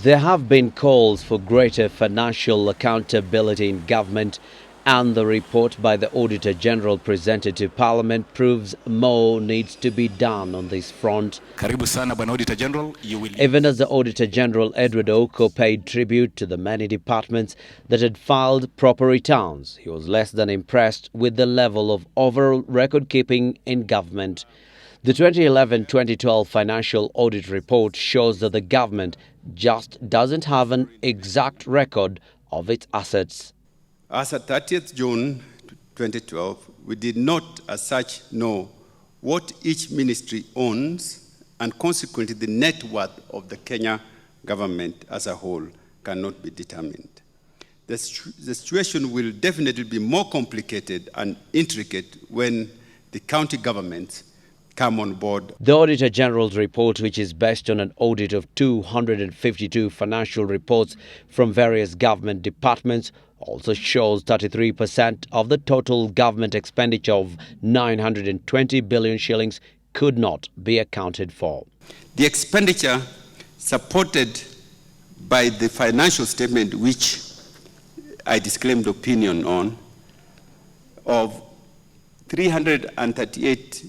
There have been calls for greater financial accountability in government, and the report by the Auditor General presented to Parliament proves more needs to be done on this front. Karibu sana Bwana Auditor General, you will... Even as the Auditor General Edward Ouko paid tribute to the many departments that had filed proper returns, he was less than impressed with the level of overall record-keeping in government. The 2011-2012 Financial Audit Report shows that the government just doesn't have an exact record of its assets. As at 30th June 2012, we did not as such know what each ministry owns, and consequently the net worth of the Kenya government as a whole cannot be determined. The situation will definitely be more complicated and intricate when the county governments come on board. The Auditor General's report, which is based on an audit of 252 financial reports from various government departments, also shows 33% of the total government expenditure of 920 billion shillings could not be accounted for. The expenditure supported by the financial statement, which I disclaimed opinion on, of 338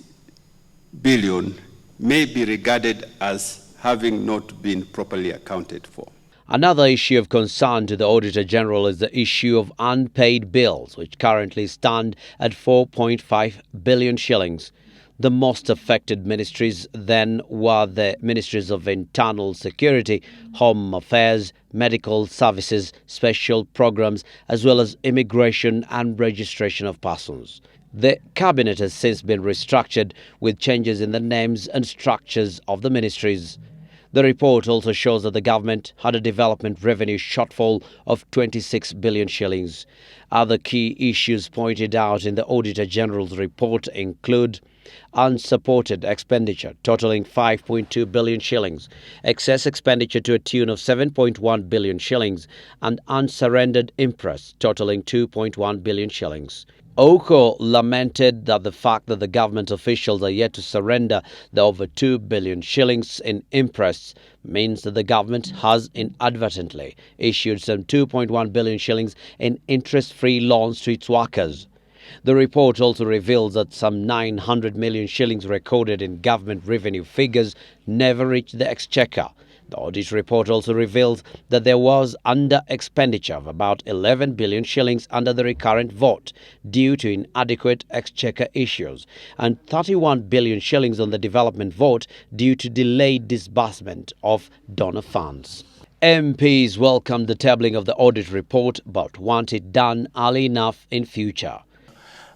billion may be regarded as having not been properly accounted for. Another issue of concern to the Auditor General is the issue of unpaid bills, which currently stand at 4.5 billion shillings. The most affected ministries then were the Ministries of Internal Security, Home Affairs, Medical Services, Special Programs, as well as Immigration and Registration of Persons. The cabinet has since been restructured with changes in the names and structures of the ministries. The report also shows that the government had a development revenue shortfall of 26 billion shillings. Other key issues pointed out in the Auditor General's report include unsupported expenditure totaling 5.2 billion shillings, excess expenditure to a tune of 7.1 billion shillings, and unsurrendered imprests totaling 2.1 billion shillings. Ouko lamented that the fact that the government officials are yet to surrender the over 2 billion shillings in imprests means that the government has inadvertently issued some 2.1 billion shillings in interest-free loans to its workers. The report also reveals that some 900 million shillings recorded in government revenue figures never reached the exchequer. The audit report also reveals that there was under-expenditure of about 11 billion shillings under the recurrent vote due to inadequate exchequer issues, and 31 billion shillings on the development vote due to delayed disbursement of donor funds. MPs welcomed the tabling of the audit report but want it done early enough in future.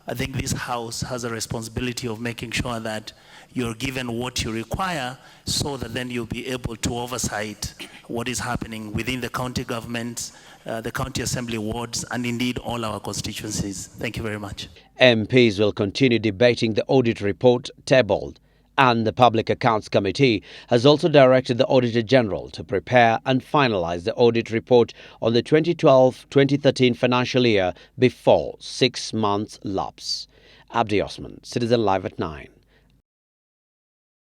I think this House has a responsibility of making sure that you're given what you require so that then you'll be able to oversight what is happening within the county governments, the county assembly wards, and indeed all our constituencies. Thank you very much. MPs will continue debating the audit report tabled, and the Public Accounts Committee has also directed the Auditor General to prepare and finalize the audit report on the 2012-2013 financial year before 6 months lapse. Abdi Osman, Citizen Live at 9.